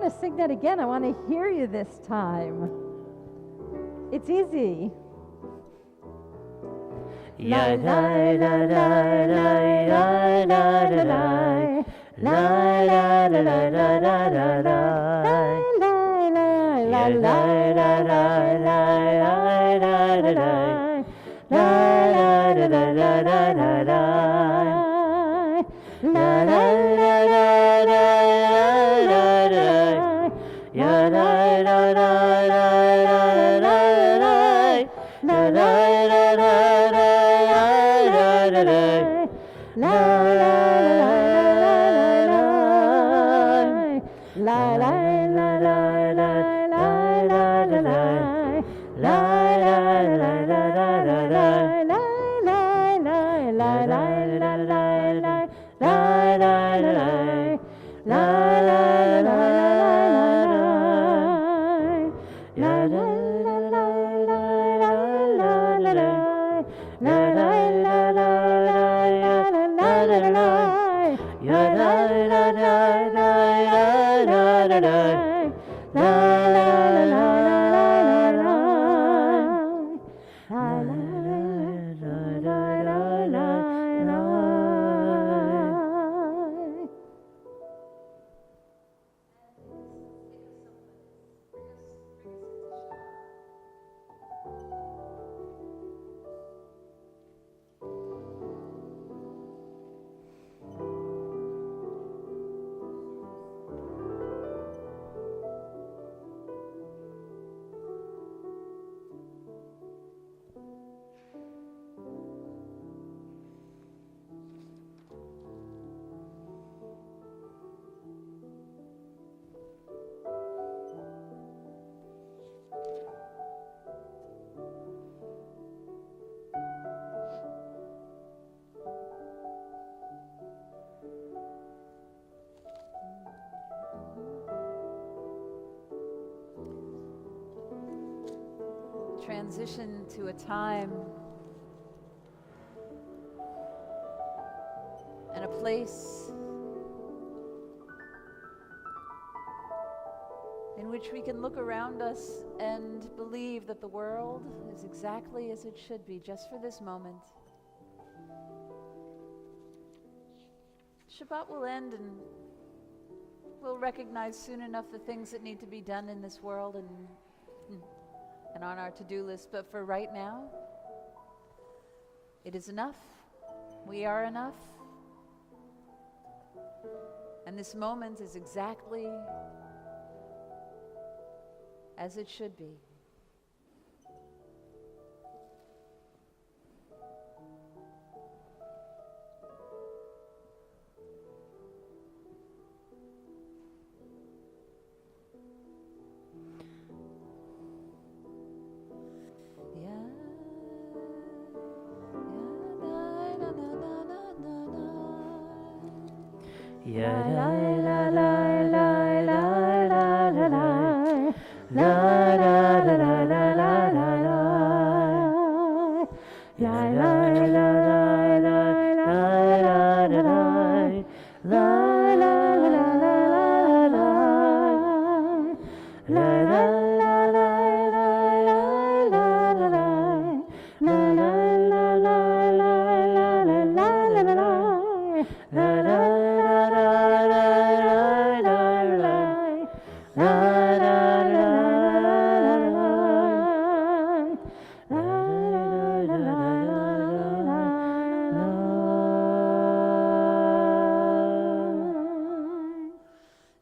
going to sing that again. I want to hear you this time. It's easy. La la la la la la la la la. La la la la la la la la. La la la la la la la la la la la. La la la la la la la la. La la la la la la la. Ya la la la la la la la. La la la la la la la. La la la la la la la la la la. La la la la la la la. La la la la la la la la. La la la la. La la la la la. La la la la la la la la. La la la la la la la la. Ya la la la la la la la la. La la la la la la. La la la la la la la. Transition to a time and a place in which we can look around us and believe that the world is exactly as it should be just for this moment. Shabbat will end and we'll recognize soon enough the things that need to be done in this world and on our to-do list, but for right now, it is enough. We are enough. And this moment is exactly as it should be.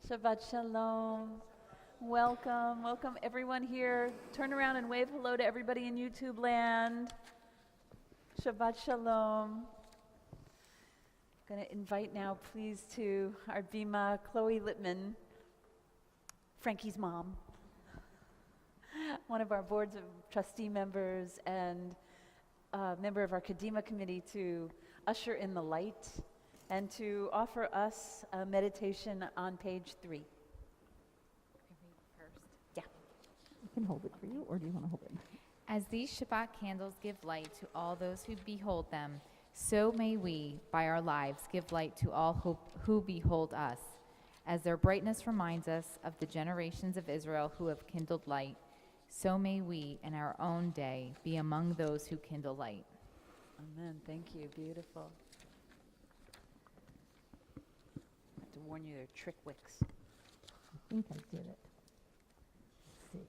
Shabbat Shalom. Welcome everyone here. Turn around and wave hello to everybody in YouTube land. Shabbat Shalom. I'm going to invite now, please, to our Bima, Chloe Littman, Frankie's mom, one of our boards of trustee members and a member of our Kadima committee, to usher in the light and to offer us a meditation on page 3. First. Yeah. I can hold it for you, or do you want to hold it? As these Shabbat candles give light to all those who behold them, so may we, by our lives, give light to all who behold us. As their brightness reminds us of the generations of Israel who have kindled light, so may we in our own day be among those who kindle light. Amen. Thank you. Beautiful. I have to warn you, they're trick wicks. I think I did it. Let's see.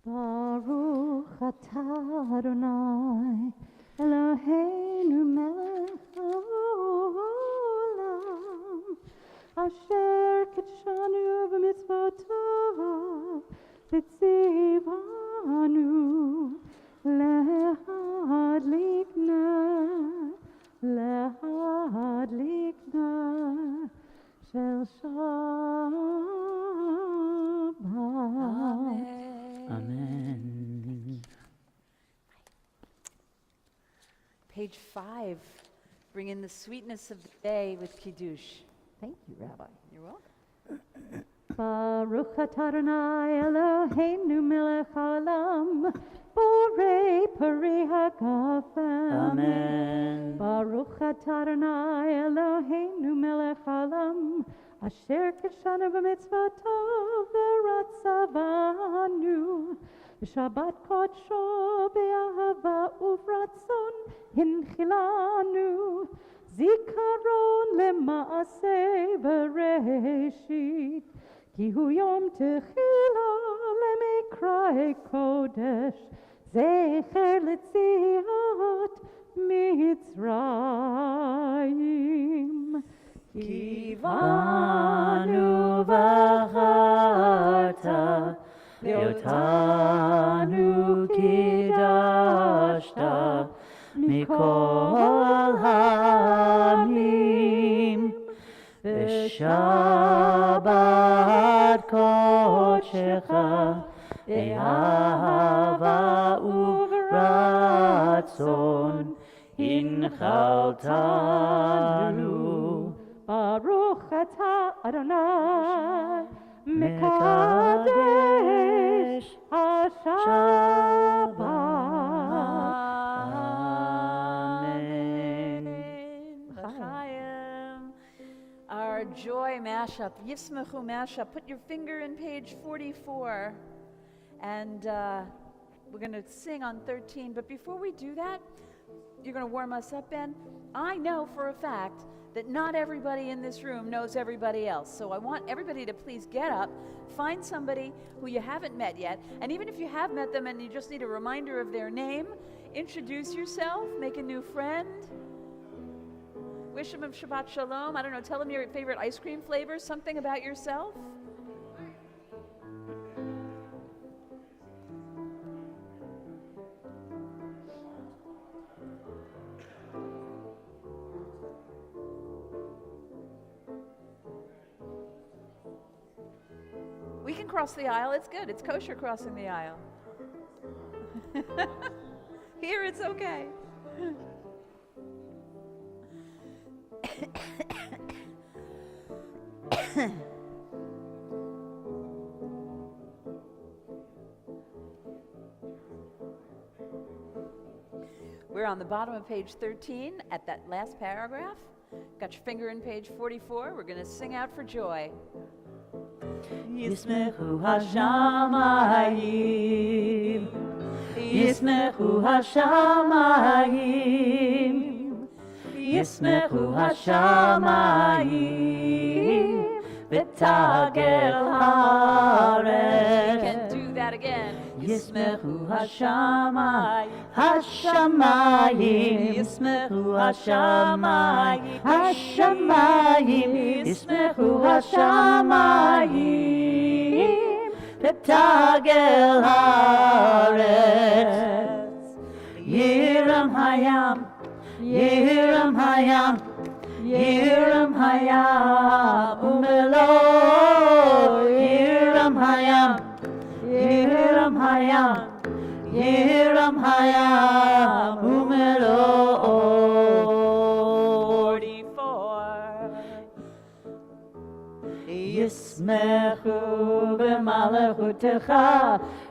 Baruch atah Adonai Eloheinu melech haolam asher kitshanu b'mitzvotav v'tzivanu lehadlikna shel Shabbat. Amen. Page 5. Bring in the sweetness of the day with Kiddush. Thank you, Rabbi. You're welcome. Baruch atah Adonai Eloheinu melech haolam borei peri hagafen. Amen. Baruch atah Adonai Eloheinu melech haolam asher kishanu b'mitzvotav v'ratzavanu v'shabbat kodsho be'ahava uvratzon hinchilanu zikaron lema'aseh bereshit ki hu yom techila lemikra kodesh zecher letziat mitzrayim Kivanu v'charta v'otanu kidashta mikol ha'amim v'shabbat kodshecha be'ahava uvratzon hinchaltanu. Baruch atah Adonai Mekadesh HaShabbat. Amen. L'chaim. Our joy mashup, Yismechu mashup. Put your finger in page 44. And we're going to sing on 13. But before we do that, you're going to warm us up, Ben. I know for a fact that not everybody in this room knows everybody else. So I want everybody to please get up, find somebody who you haven't met yet, and even if you have met them and you just need a reminder of their name, introduce yourself, make a new friend, wish them a Shabbat Shalom. I don't know, tell them your favorite ice cream flavor, something about yourself. We can cross the aisle. It's good. It's kosher crossing the aisle. Here it's okay. We're on the bottom of page 13 at that last paragraph. Got your finger in page 44. We're going to sing out for joy. Yismechu hashamayim, Yismechu hashamayim, Yismechu hashamayim, v'tagel haaretz. We can do that again. Yismechu hashamayim, hashamayim, Yismechu hashamayim, hashamayim, Yismechu hashamayim, v'tagel haaretz. Yiram hayam, Yiram hayam, Yiram hayam, umelo, Yiram hayam, Yiram hayam, Yiram hayam, umelo. 44. ישמחו במלכותך,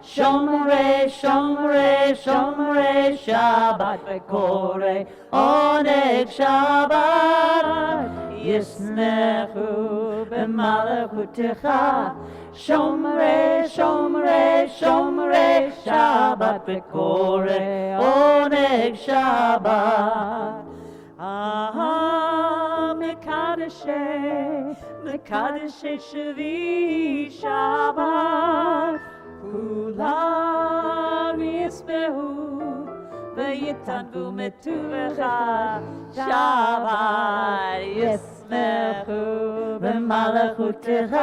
שומרי שומרי שומרי שבת וקורא עונג שבת. ישמחו במלכותך, שומרי שומרי שומרי שבת וקורא עונג שבת. מקדשי שבי שבת, כולם ישמחו ויתענגו מטובך שבת. ישמחו במלכותך,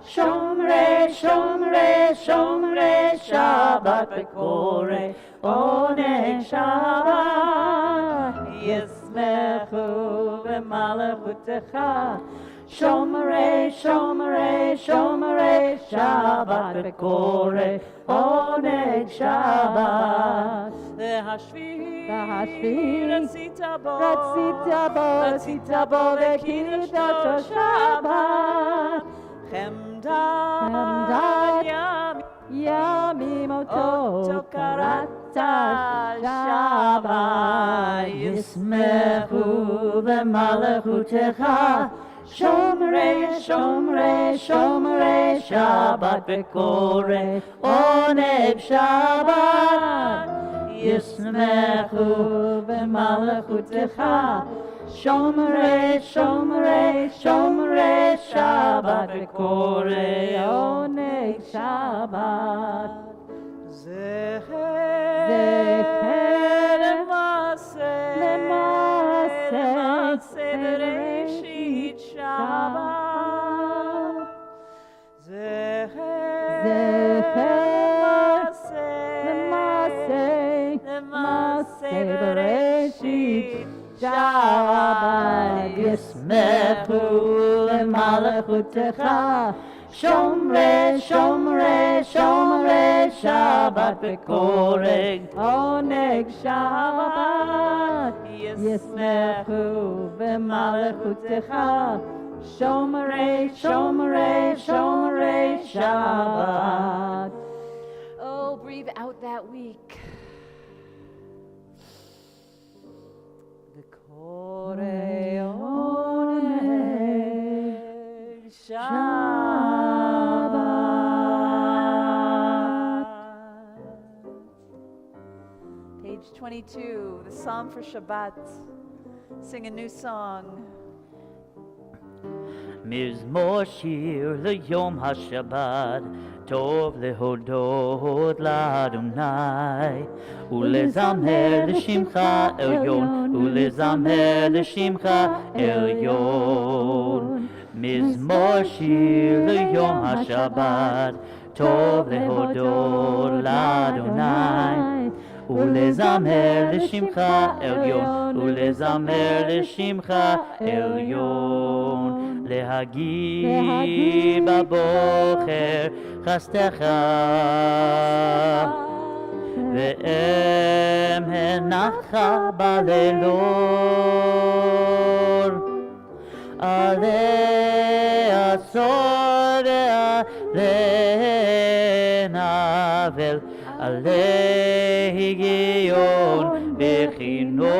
שומרי שומרי שומרי שבת וקורא עונג שבת. ישמחו במלכותך, שומרי שומרי שומרי שבת וקורא עונג שבת. והשביעי רצית בו וקידשתו שבת. חמדת ימים אותו קראת שבת. ישמחו במלכותך, שומרי שומרי שומרי שבת וקורא עונג שבת. ישמחו במלכותך, שומרי שומרי שומרי שבת וקורא עונג שבת. זכר למעשה בראשית שבת. למעשה בראשית שבת. ישמחו למלכותך, שומרי שומרי שומרי שבת וקורא עונג שבת. ישמחו במלכותך, שומרי שומרי שומרי שבת. Oh, breathe out that week. וקורא עונג שבת. Page 22, the Psalm for Shabbat. Sing a new song. מזמור שיר ליום השבת, טוב להודות לאדוני, ולזמר לשמך עליון, ולזמר לשמך עליון. מזמור שיר ליום השבת, טוב להודות לאדוני, ולזמר לשמך עליון, ולזמר לשמך עליון. להגיד בבוקר חסדך, ואמנך בלילות. עלי עצור ועלי נבל, עלי היגיון וכינור.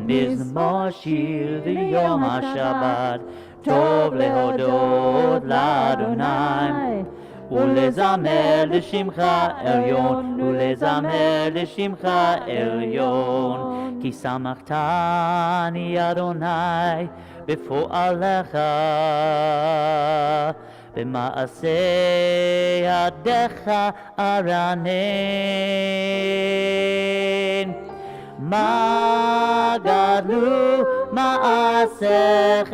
מזמור שיר ליום השבת, טוב להודות לאדוני, ולזמר לשמך עליון, ולזמר לשמך עליון. כי שמחתני אדוני בפועלך, במעשה ידיך ארנן. מה גדלו מעשיך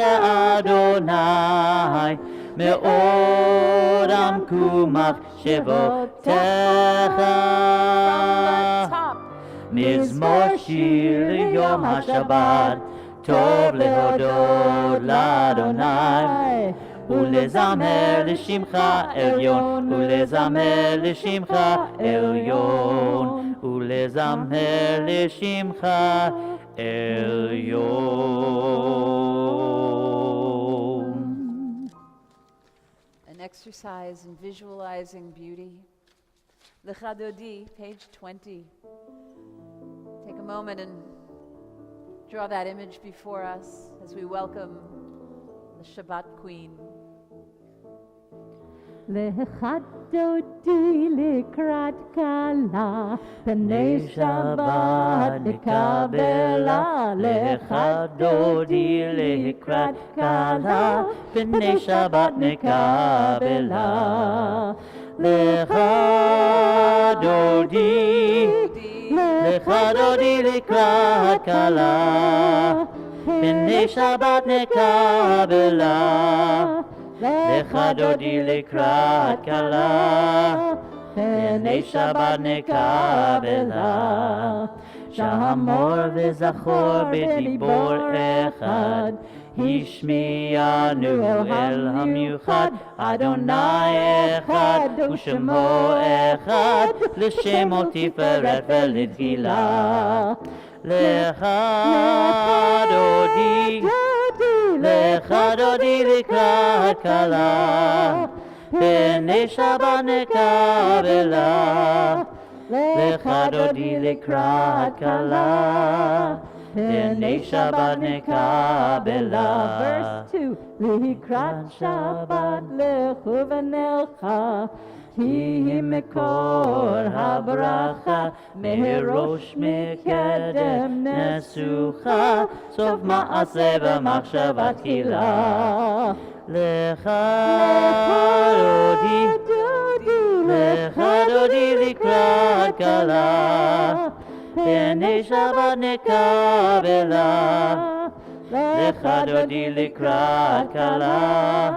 אדוני, מאוד עמקו מחשבותיך. מזמור שיר ליום השבת, טוב להודות לאדוני, ולזמר לשמך עליון, ולזמר לשמך עליון, ולזמר לשמך עליון. exercise in visualizing beauty. Lecha Dodi, page 20. Take a moment and draw that image before us as we welcome the Shabbat Queen. לך דודי לקראת כלה, פני שבת נקבלה. לך דודי לקראת כלה, פני שבת נקבלה. לך דודי, לך דודי לקראת כלה, פני שבת נקבלה. לך דודי לקראת כלה, פני שבת נקבלה. שמור וזכור בדיבור אחד, השמיענו אל המיוחד. אדוני אחד ושמו אחד, לשמו תפארת ולתהילה. לך דודי, לך דודי לקראת כלה, פני שבת נקבלה. לך דודי לקראת כלה, פני שבת נקבלה. Verse 2. לקראת שבת לכו ונלכה, היא מקור הברכה, מראש מקדם נסוכה, סוף מעשה במחשבה תחילה. לך דודי, לך דודי לקראת כלה, פני שבת נקבלה. לך דודי לקראת כלה,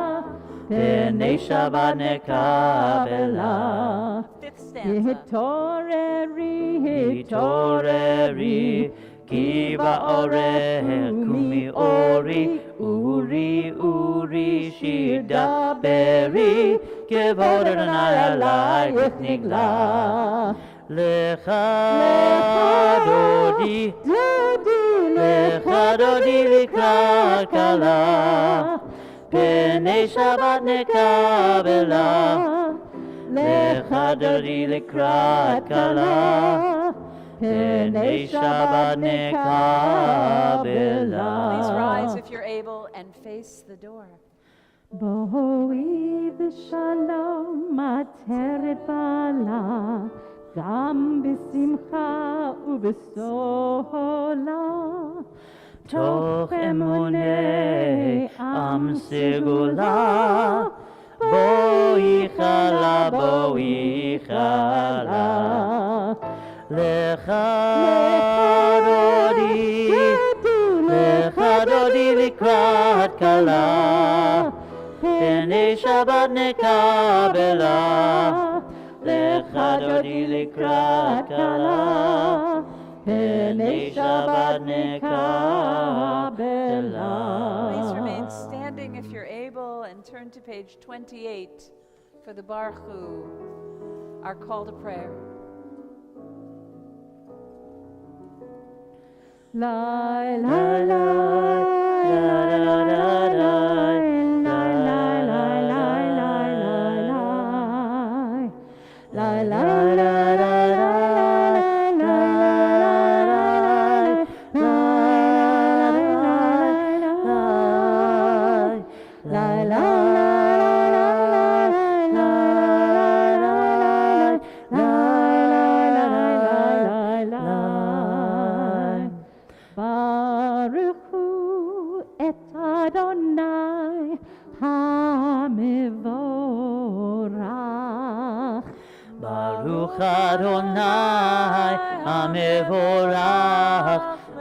פני שבת נקבלה. התעוררי, התעוררי, כי באורך ומאורי, אורי, אורי, שיר דברי, כבוד אדוני עלייך נגלה. לך דודי, לך דודי לקראת כלה, פני שבת נקבלה. לך דודי לקראת כלה, פני שבת נקבלה. Please rise if you're able and face the door. בואי בשלום עטרת בעלה, גם בשמחה ובסולה. תוך אמוני עם סגולה, בואי חלה, בואי חלה. לך דודי, לך דודי לקראת כלה, פני שבת נקבלה. לך דודי לקראת כלה, פני שבת נקבלה. Please remain standing if you're able and turn to page 28 for the Baruch Hu, our call to prayer. La la la la la la la la la la la la Adonai המבורך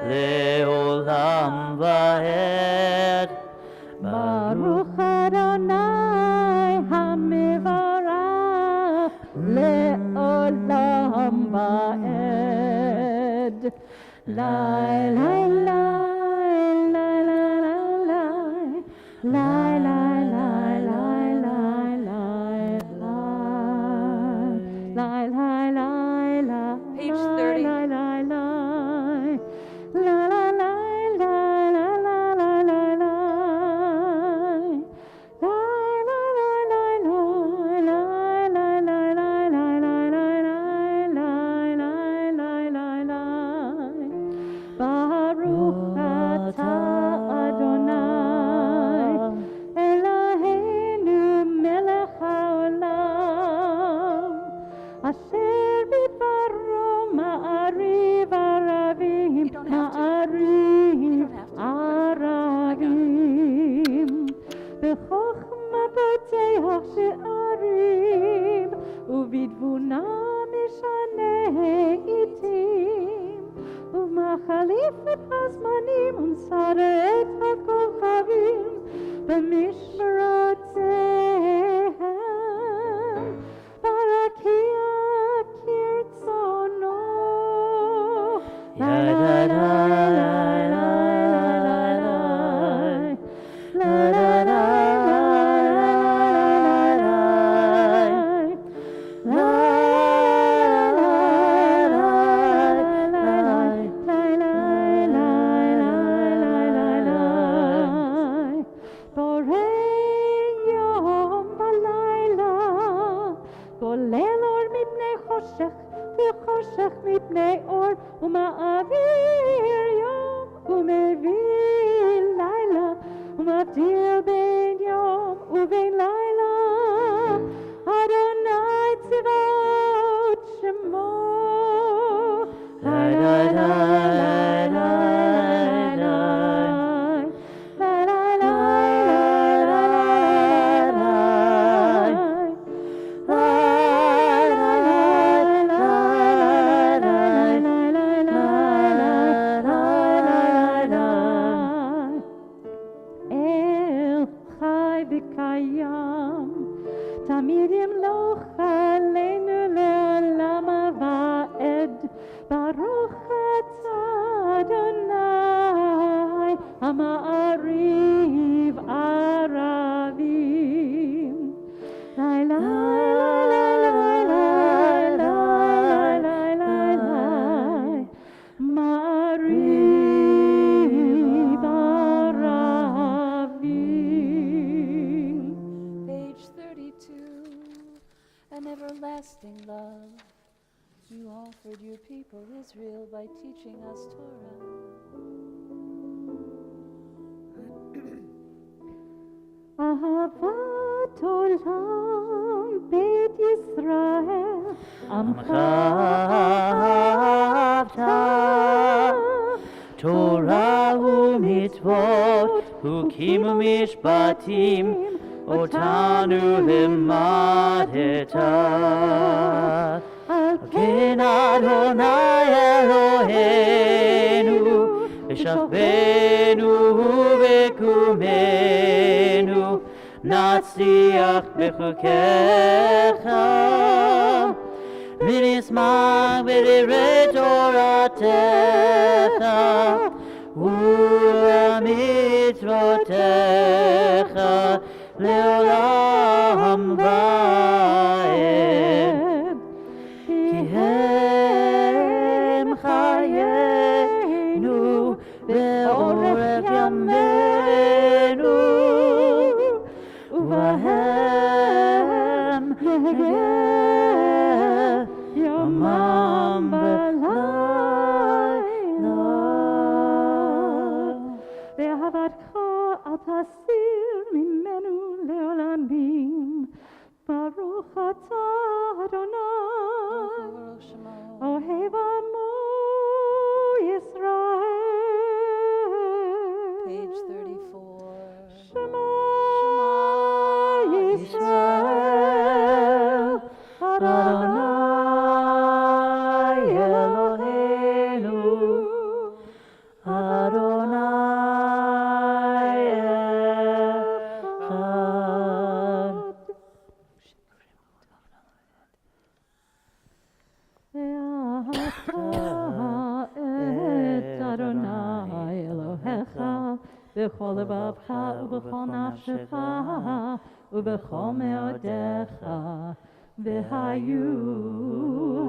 לעולם ועד. ברוך אדוני המבורך לעולם ועד. לי לי לי לי לי לי Page 30. שערים, ובתבונה משנה עתים, ומחליף את הזמנים ומסדר את הכוכבים במשמרותיהם, ברקיע כרצונו. וחושך מפני אור, ומעביר יום ומביא לילה, ומבדיל בין יום ובין לילה. אדוני צבאות שמו. תמיד ימלוך עלינו לעולם ועד. ברוך אתה אדוני המעריב ערבים. לילה מעריב ערבים. Page 32. An everlasting love you offered your people Israel by teaching us Torah. אהבת עולם בית ישראל, עמך אהבת, תורה ומצוות, חוקים ומשפטים, אותנו לימדת. על כן אדוני אלוהינו, בשכבנו ובקומנו, נצליח בחוקיך, ונשמח בדברי תורתך, ולמצוותיך לעולם ועד. כי הם חיינו באורך ימינו, ובהם יהיה יומם בלילה. באהבתך אל תסיר ממנו לעולמים. ברוך אתה אדוני אוהב עמו ישראל. Page 34. שמע ישראל, אדוני אלוהינו, אדוני אחד. ואהבת את אדוני אלוהיך בכל לבבך ובכל נפשך ובכל מאודיך. והיו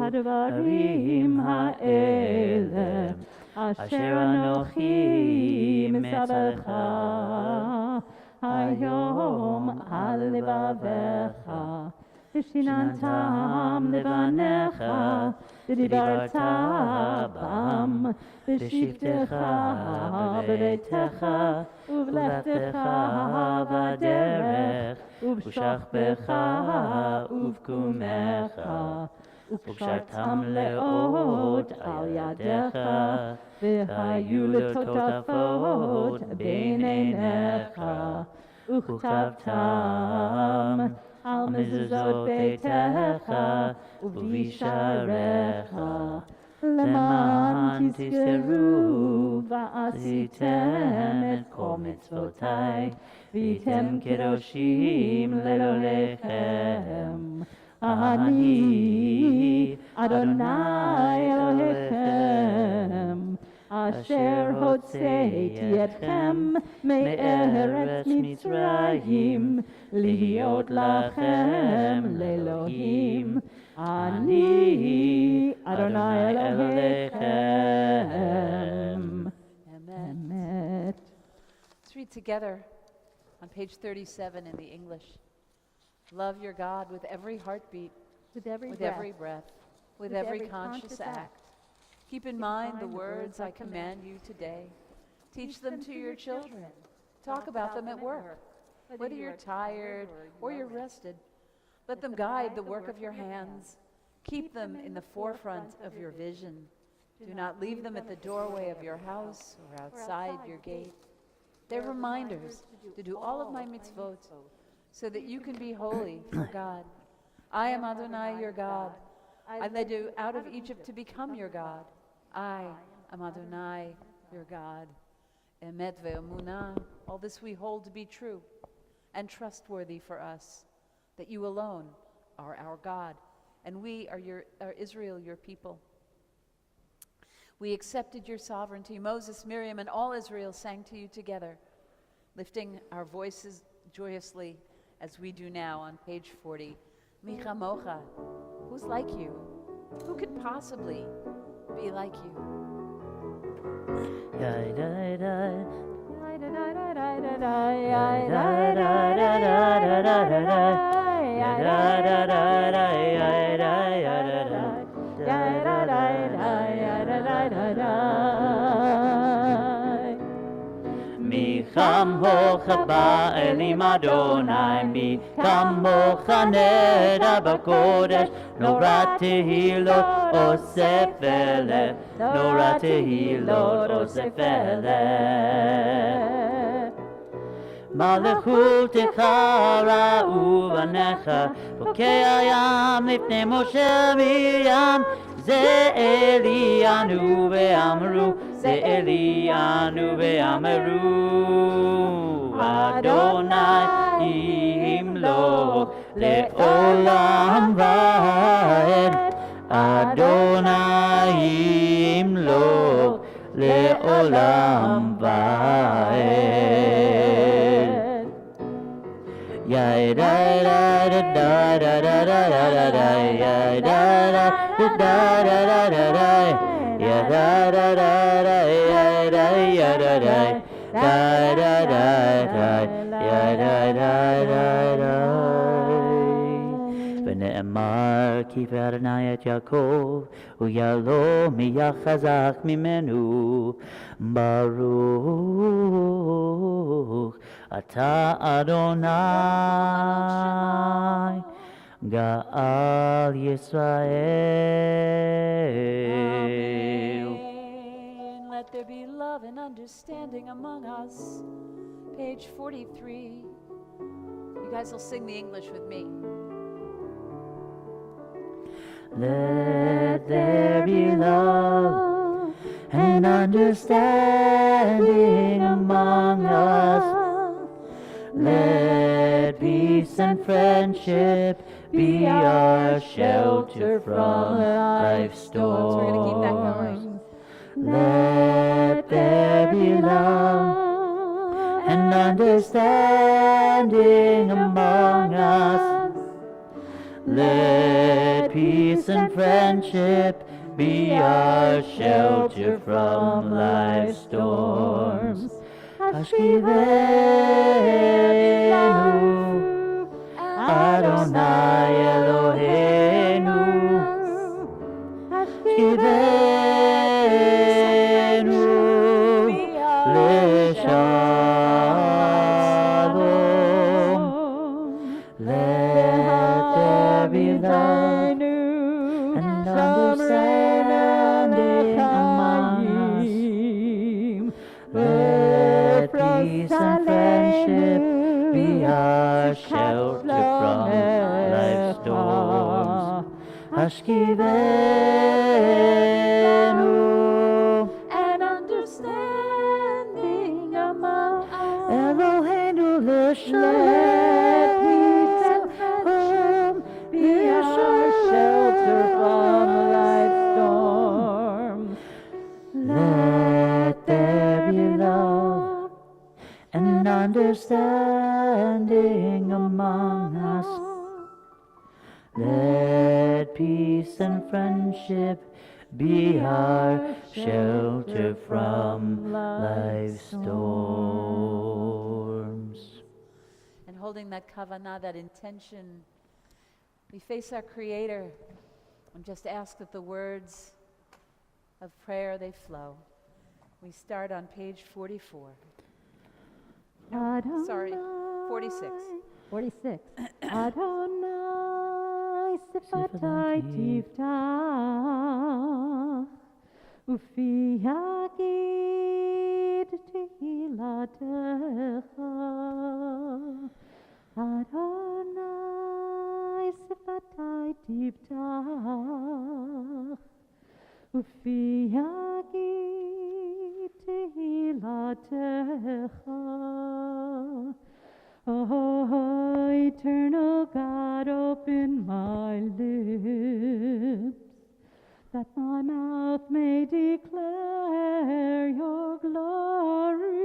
הדברים האלה אשר אנוכי מספרך היום על לבביך, ושיננתם לבניך, ודיברת בם בשבתך בביתך ובלכתך בדרך ובשכבך ובקומך, וקשרתם לאות על ידיך, והיו לטוטפות בין עיניך, וכתבתם על מזוזות ביתך ובשעריך, למען תזכרו ועשיתם את כל מצוותיי, והייתם קדושים לאלוהיכם. אני אדוני אלוהיכם, אשר הוצאתי אתכם מארץ מצרים, להיות לכם לאלוהים. אני אדוני אלוהיכם. Amen. Let's read together on page 37 in the English. Love your God with every heartbeat, With every with breath, every breath, with every conscious act. Keep in mind the words I command you today. Teach them to your children. Talk about them at work. Whether you're tired or you're rested, let them guide the work of your hands. Keep them in the forefront of your vision. Do not leave them at the doorway of your house or outside your gate. They're reminders to do all of my mitzvot, so that you can be holy for God. I am Adonai, your God. I led you out of Egypt to become your God. I am Adonai, your God. Emet ve'emunah, all this we hold to be true and trustworthy for us, that you alone are our God, and we are Israel, your people. We accepted your sovereignty. Moses, Miriam, and all Israel sang to you together, lifting our voices joyously as we do now on page 40. Micha mocha, who's like you? Who could possibly be like you? Mi kamocha ba'elim Adonai, mi kamocha neda b'kodesh, nora tehilot osef eleh, nora tehilot osef eleh. מלכותך ראו בניך, בוקע הים לפני משה מרים, זה אלינו ואמרו, זה אלינו ואמרו, אדוני ימלוך לעולם ועד, אדוני ימלוך לעולם ועד. Ya da da da da da da da da da, ya da da da da da da da, ya da da da da, ya da ya da da da da da da, ya da da da da. ונאמר כי פרנאי את יעקב ויעלו מיה חזק ממנו ברוך אתה אדוני גאל ישראל. Amen. Let there be love and understanding among us. Page 43. You guys will sing the English with me. Let there be love and understanding among us. Let peace and friendship be our shelter from life's storms. We're going to keep that going. Let there be love and understanding among us. Let peace and friendship be our shelter from life's storms. Hashkivenu Adonai Eloheinu, Hashkivenu Leshalom. Let there be love and understanding among us. Let peace and friendship be our shelter from life's storms. Hashkivenu and understanding among us. Eloheinu Let peace and friendship be our shelter from life's storms. Let there be love and understanding among us. Let peace and friendship be our shelter from life's storms. And holding that kavanah, that intention, we face our Creator and just ask that the words of prayer, they flow. We start on page 44. No, sorry, 46. 46. Adonai sifatai tiftach ufi yagid tehilatecha. Adonai sifatai tiftach ufi yagid tehilatecha. Oh, eternal God, open my lips, that my mouth may declare your glory.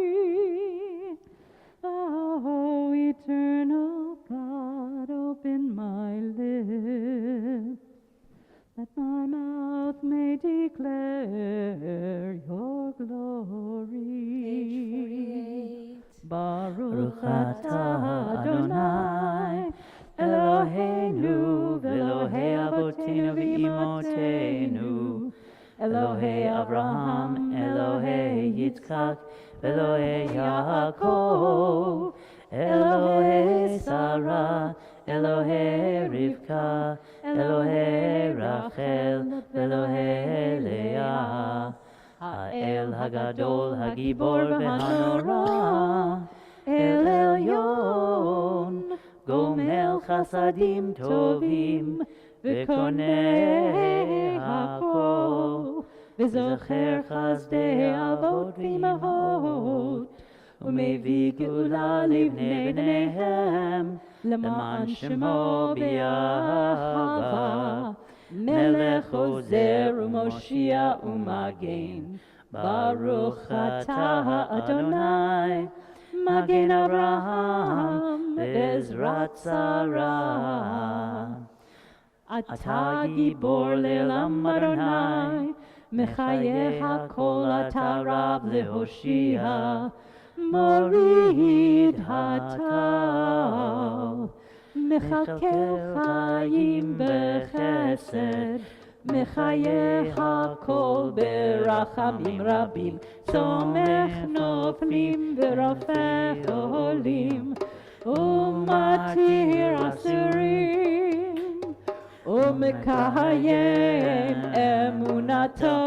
Oh, eternal God, open my lips, that my mouth may declare your glory. Page 48. Baruch atah Adonai Eloheinu v'Elohei Avotenu v'Imotenu, Elohei Avraham, Elohei Yitzchak, Elohei Yaakov, Elohei Sarah, Elohei Rivka, Elohei Rachel, Elohei Leah. Ha'el Hagadol Hagibor v'Hanora, El Elyon, Gomel Chasadim Tovim, V'konei Hakol, V'zocher Chazdei Avot v'Imahot, U'mevii Geula livnei bneihem, L'ma'an Shemo b'Yahava, Melech Ozer u'Moshia u'Magen, Baruch atah Adonai, Magen Avraham ve'ezrat Sarah. Atah gibor le'olam Adonai, Mechayeh hakol atah Rav le'hoshia, Morid hatal, Mechalkel chayim b'chesed, Mechayeh hakol berachamim rabim, Tzomech noflim v'rofeh olim, Umatir asurim, Umekayem emunato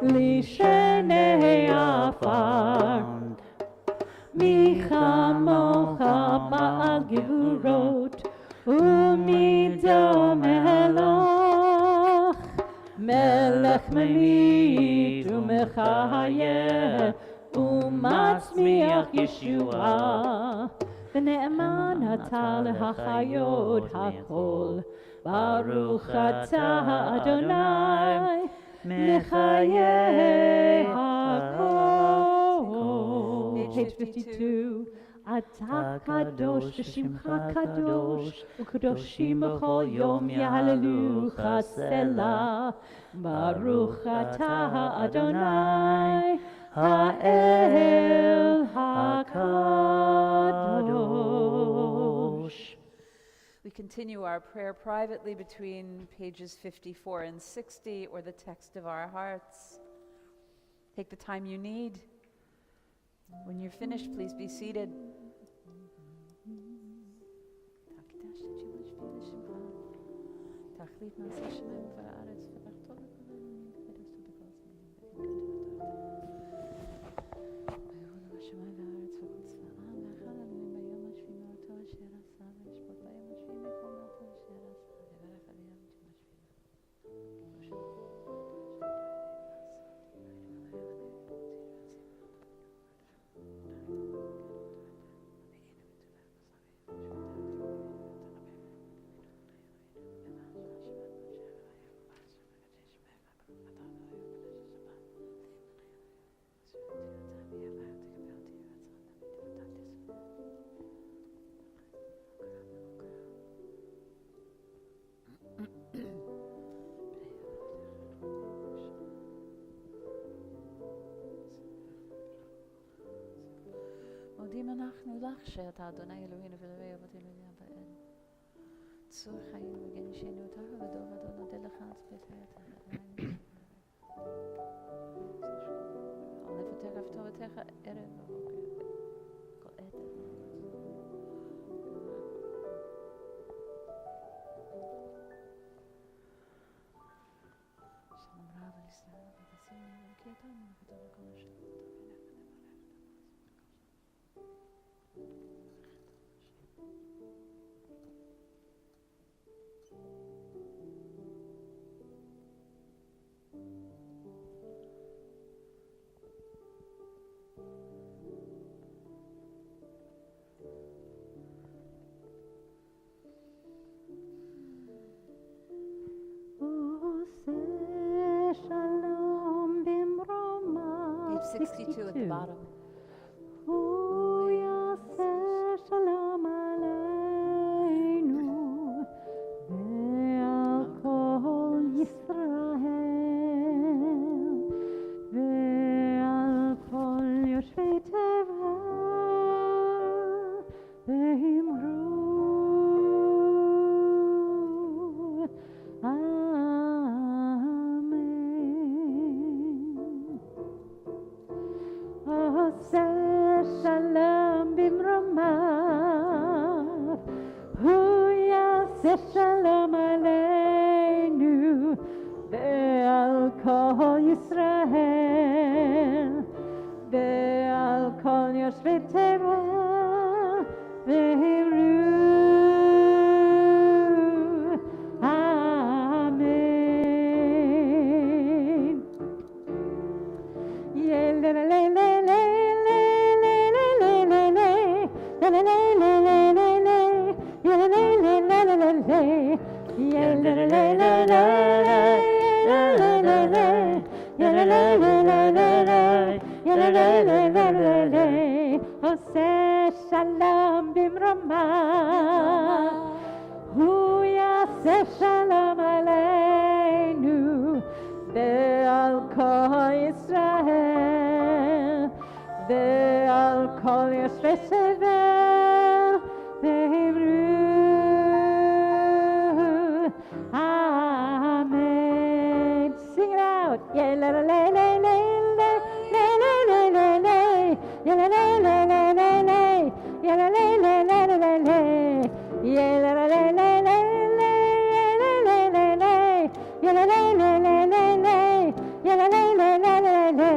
lishenei afar. Michamocha ba'al gevurot, umido melech, melech mamit umechayeh, umatzmiach Yeshua, v'ne'eman atah lehachayot hakol, Baruch atah Adonai, mechayeh hakol. Page 52. Atah kadosh v'shimcha kadosh, u'kadoshim b'chol yom yahalelucha selah. Baruch atah Adonai, ha'el hakadosh. We continue our prayer privately between pages 54 and 60, or the text of our hearts. Take the time you need. When you're finished, please be seated. לך שאתה אדוני אלוהינו ולאלוהי אבותינו באל. צור חיים וגנשנו אותך ודור ודור נודה לך על צפתך. על נפתך ופתורתך ערב ובוקר. כל עת. שלום רב על ישראל ותשימו כי אותנו ותודה כל השם. Page 62 at the bottom. Shalom aleinu ve'al kol Yisrael ve'al kol yoshvei tevel ve'imru Shalom bimromav, hu yaseh shalom aleinu, ve'al kol Yisrael, ve'al kol yoshvei tevel, ve'imru, amen. Yelelelele. Oseh shalom bimromav, hu yaseh shalom aleinu, ve'al kol Yisrael, ve'al kol yoshvei tevel, ve'imru, amen. Sing it out. Yeah, la la la la la la la la la la la. Yeah, la la la la la la. Yeah, la la la la la la. Yeah, la la la la la la. Yeah, la la la la la la. Yeah, la la la la la la.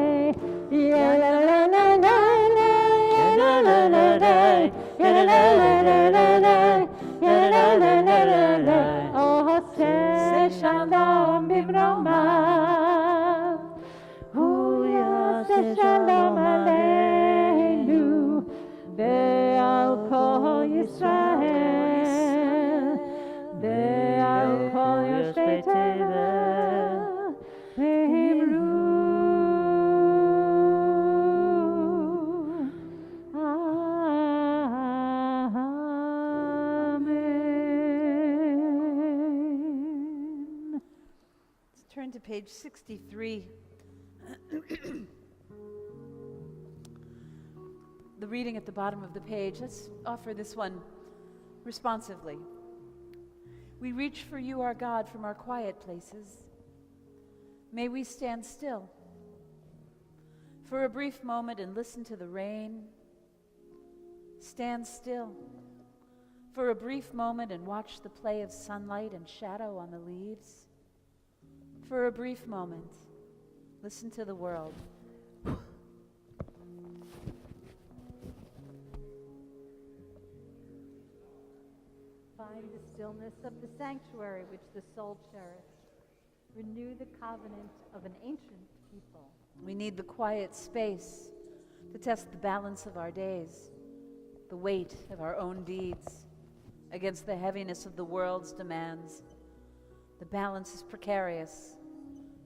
Yeah, la la la la la la. Yeah, la la la la la. Yeah, la la la la la la. Yeah, la la la la la. Oh, say shalom bimromav, hu yaseh shalom aleinu, ve'al kol Yisrael, ve'al kol yoshvei tevel, ve'imru, amen. Let's turn to page 63. The reading at the bottom of the page. Let's offer this one responsively. We reach for you, our God, from our quiet places. May we stand still for a brief moment and listen to the rain. Stand still for a brief moment and watch the play of sunlight and shadow on the leaves. For a brief moment, listen to the world. Find the stillness of the sanctuary which the soul cherished. Renew the covenant of an ancient people. We need the quiet space to test the balance of our days, the weight of our own deeds against the heaviness of the world's demands. The balance is precarious.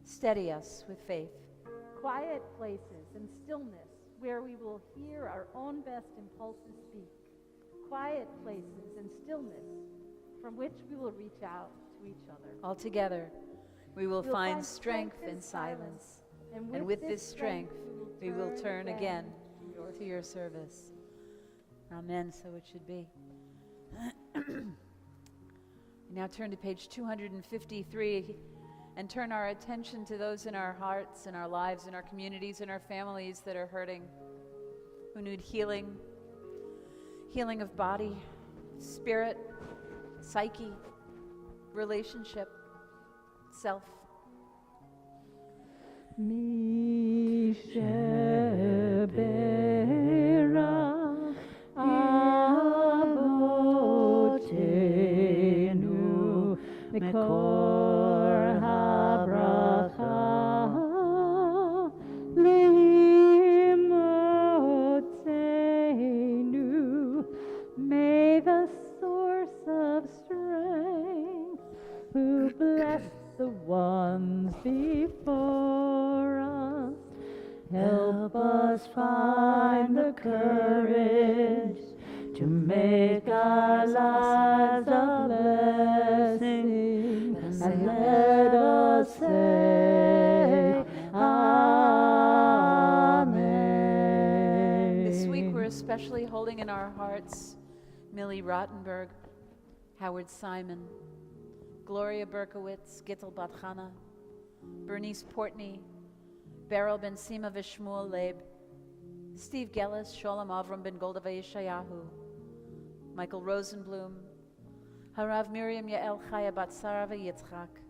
Steady us with faith. Quiet places and stillness where we will hear our own best impulses speak. Quiet places and stillness from which we will reach out to each other. Altogether, we will find strength in silence, and with this strength, we will turn again to your service. Amen, so it should be. We now turn to page 253 and turn our attention to those in our hearts, in our lives, in our communities, in our families that are hurting, who need healing, healing of body, spirit, psyche, relationship, self. Mi shebera avotenu mikor habracha limotenu. May the source of strength, who blessed the ones before us, help us find the courage to make our lives a blessing, and let us say Amen. This week we're especially holding in our hearts Millie Rottenberg, Howard Simon, Gloria Berkowitz, Gittel Bat Chana, Bernice Portney, Beryl Ben Sima Vishmuel Leib, Steve Gellis, Sholem Avram Ben Golda Vayeshayahu, Michael Rosenblum, Harav Miriam Yael Chaya Bat Sarah Yitzchak,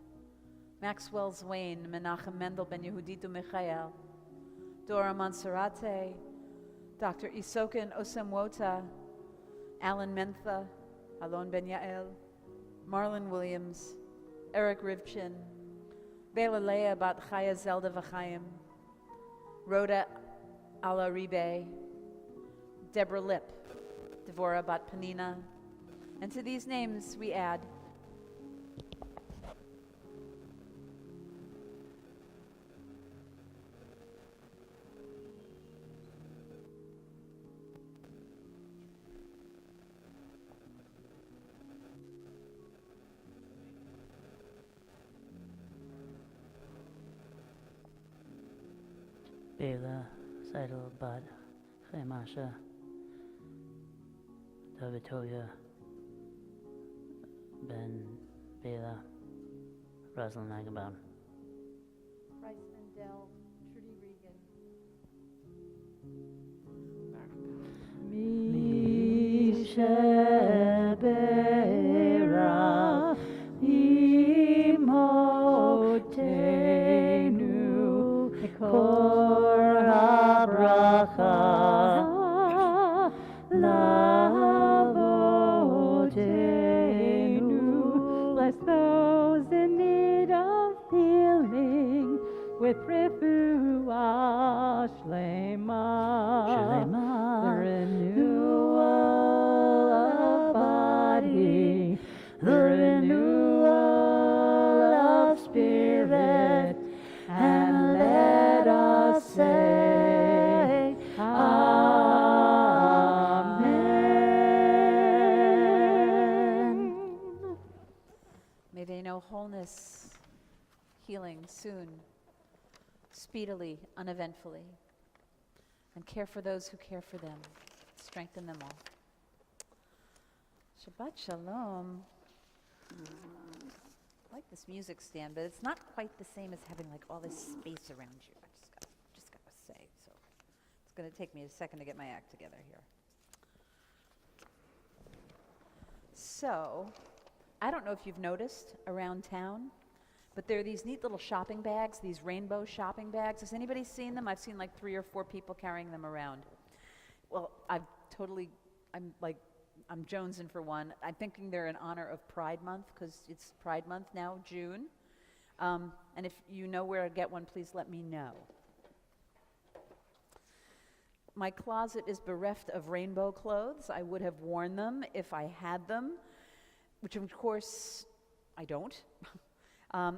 Maxwell Zwain, Menachem Mendel Ben Yehuditu Michael, Dora Monserrate, Dr. Isoka Osemwota, Alan Mentha, Alon Ben Yael, Marlon Williams, Eric Rivchin, Bela Leah Bat Chaya Zelda Vachayim, Rhoda Alaribe, Deborah Lip, Devorah Bat Panina, and to these names we add Bela, Seidel, Bad, Chaimasha, Tovitoya, Ben, Bela, Rosalind Agaban. Bryce Mendel, Trudy Regan. Mi shebera imotenu mikor habracha lavotenu. Bless those in need of healing with refuah shlema. The renewal of body, the renewal of spirit, and let us say Amen. may they know wholeness, healing soon, speedily, uneventfully, and care for those who care for them. Strengthen them all. Shabbat Shalom. I like this music stand, but it's not quite the same as having like all this space around you. I just gotta say. So it's gonna take me a second to get my act together here. So, I don't know if you've noticed around town, but there are these neat little shopping bags, these rainbow shopping bags. Has anybody seen them? I've seen like 3 or 4 people carrying them around. Well, I'm jonesing for one. I'm thinking they're in honor of Pride Month, because it's Pride Month now, June. And if you know where to get one, please let me know. My closet is bereft of rainbow clothes. I would have worn them if I had them, which of course I don't.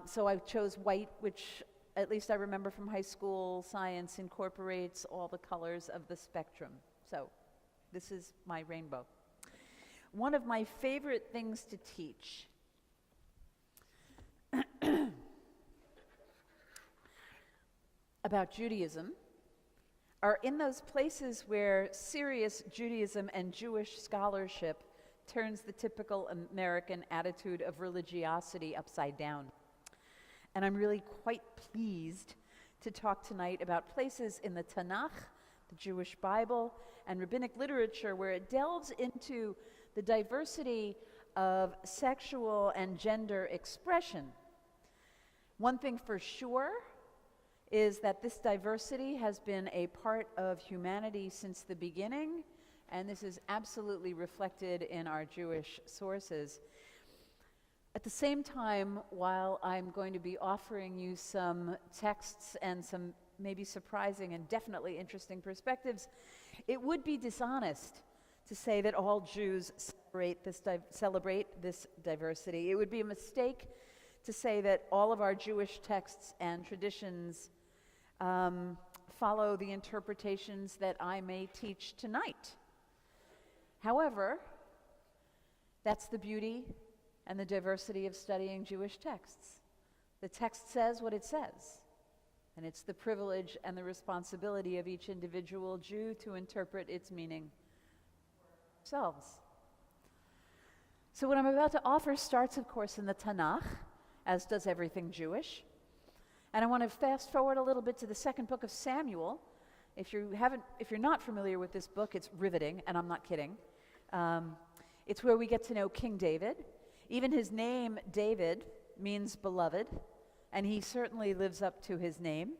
So I chose white, which at least I remember from high school science incorporates all the colors of the spectrum. So this is my rainbow. One of my favorite things to teach about Judaism, are in those places where serious Judaism and Jewish scholarship turns the typical American attitude of religiosity upside down. And I'm really quite pleased to talk tonight about places in the Tanakh, the Jewish Bible, and rabbinic literature where it delves into the diversity of sexual and gender expression. One thing for sure is that this diversity has been a part of humanity since the beginning, and this is absolutely reflected in our Jewish sources. At the same time, while I'm going to be offering you some texts and some maybe surprising and definitely interesting perspectives, it would be dishonest to say that all Jews celebrate this diversity. It would be a mistake to say that all of our Jewish texts and traditions follow the interpretations that I may teach tonight. However, that's the beauty and the diversity of studying Jewish texts. The text says what it says, and it's the privilege and the responsibility of each individual Jew to interpret its meaning for themselves. So what I'm about to offer starts, of course, in the Tanakh, as does everything Jewish. And I want to fast forward a little bit to the second book of Samuel. If you're not familiar with this book, it's riveting, and I'm not kidding. It's where we get to know King David. Even his name, David, means beloved, and he certainly lives up to his name.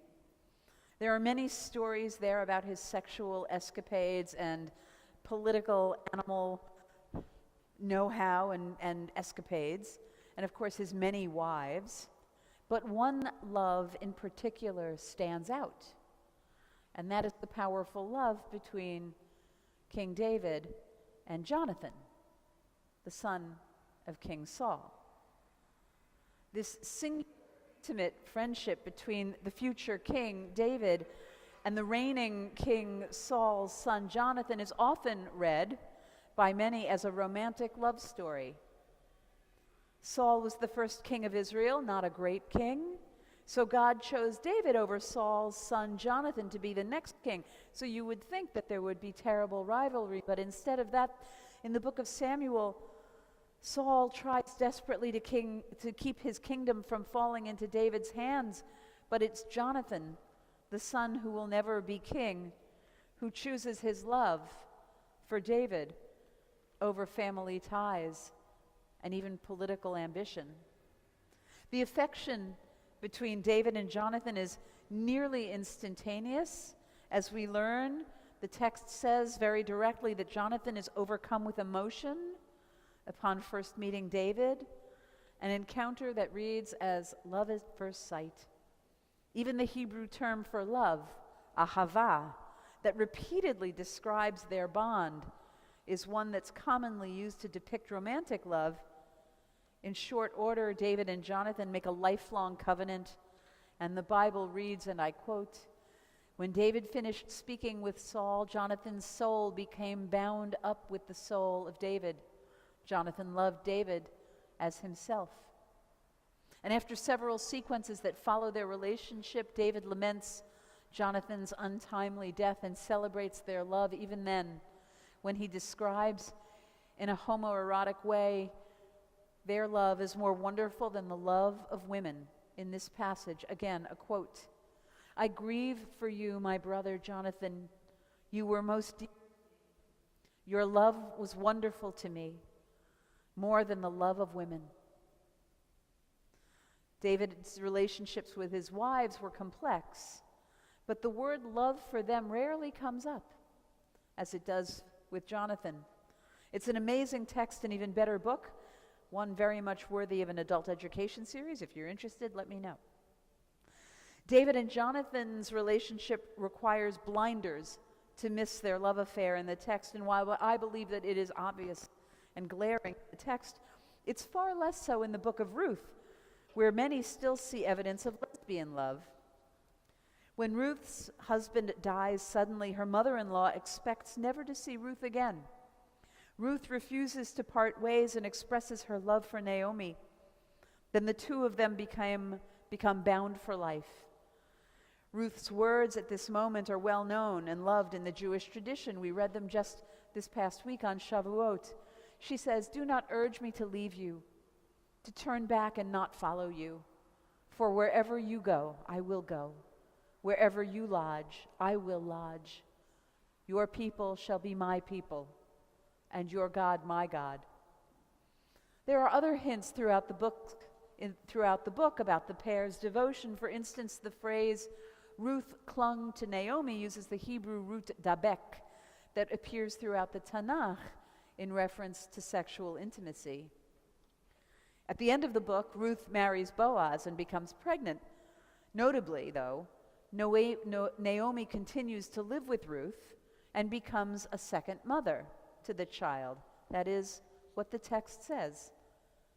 There are many stories there about his sexual escapades and political animal know-how and escapades, and of course his many wives. But one love in particular stands out, and that is the powerful love between King David and Jonathan, the son of King Saul. This singular, intimate friendship between the future King David and the reigning King Saul's son Jonathan is often read by many as a romantic love story. Saul was the first king of Israel, not a great king. So God chose David over Saul's son Jonathan to be the next king. So you would think that there would be terrible rivalry, but instead of that, in the book of Samuel, Saul tries desperately to keep his kingdom from falling into David's hands, but it's Jonathan, the son who will never be king, who chooses his love for David over family ties and even political ambition. The affection between David and Jonathan is nearly instantaneous. As we learn, the text says very directly that Jonathan is overcome with emotion upon first meeting David, an encounter that reads as love at first sight. Even the Hebrew term for love, ahava, that repeatedly describes their bond, is one that's commonly used to depict romantic love. In short order, David and Jonathan make a lifelong covenant, and the Bible reads, and I quote, "When David finished speaking with Saul, Jonathan's soul became bound up with the soul of David. Jonathan loved David as himself." And after several sequences that follow their relationship, David laments Jonathan's untimely death and celebrates their love even then, when he describes in a homoerotic way their love is more wonderful than the love of women. In this passage, again, a quote, "I grieve for you, my brother Jonathan. You were most dear. Your love was wonderful to me, more than the love of women." David's relationships with his wives were complex, but the word love for them rarely comes up, as it does with Jonathan. It's an amazing text, an even better book, one very much worthy of an adult education series. If you're interested, let me know. David and Jonathan's relationship requires blinders to miss their love affair in the text, and while I believe that it is obvious and glaring in the text, it's far less so in the book of Ruth, where many still see evidence of lesbian love. When Ruth's husband dies suddenly, her mother-in-law expects never to see Ruth again. Ruth refuses to part ways and expresses her love for Naomi. Then the two of them become bound for life. Ruth's words at this moment are well known and loved in the Jewish tradition. We read them just this past week on Shavuot. She says, "Do not urge me to leave you, to turn back and not follow you. For wherever you go, I will go. Wherever you lodge, I will lodge. Your people shall be my people, and your God my God." There are other hints throughout the book about the pair's devotion. For instance, the phrase Ruth clung to Naomi uses the Hebrew root dabek that appears throughout the Tanakh in reference to sexual intimacy. At the end of the book, Ruth marries Boaz and becomes pregnant. Notably, though, Naomi continues to live with Ruth and becomes a second mother to the child. That is what the text says,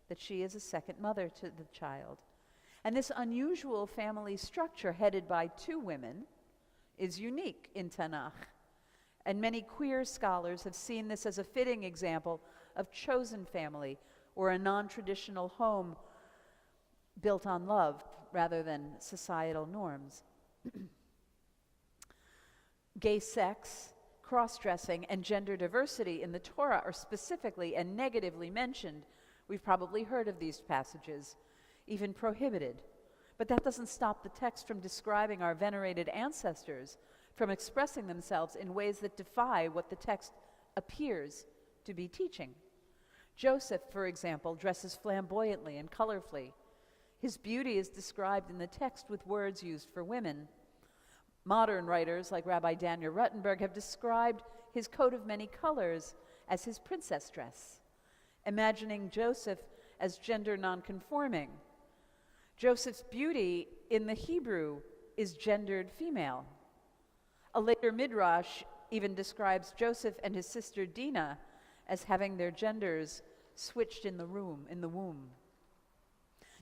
that she is a second mother to the child. And this unusual family structure headed by two women is unique in Tanakh. And many queer scholars have seen this as a fitting example of chosen family or a non-traditional home built on love rather than societal norms. Gay sex, cross-dressing, and gender diversity in the Torah are specifically and negatively mentioned. We've probably heard of these passages, even prohibited. But that doesn't stop the text from describing our venerated ancestors, from expressing themselves in ways that defy what the text appears to be teaching. Joseph, for example, dresses flamboyantly and colorfully. His beauty is described in the text with words used for women. Modern writers like Rabbi Daniel Ruttenberg have described his coat of many colors as his princess dress, imagining Joseph as gender nonconforming. Joseph's beauty in the Hebrew is gendered female. A later midrash even describes Joseph and his sister Dinah as having their genders switched in the womb.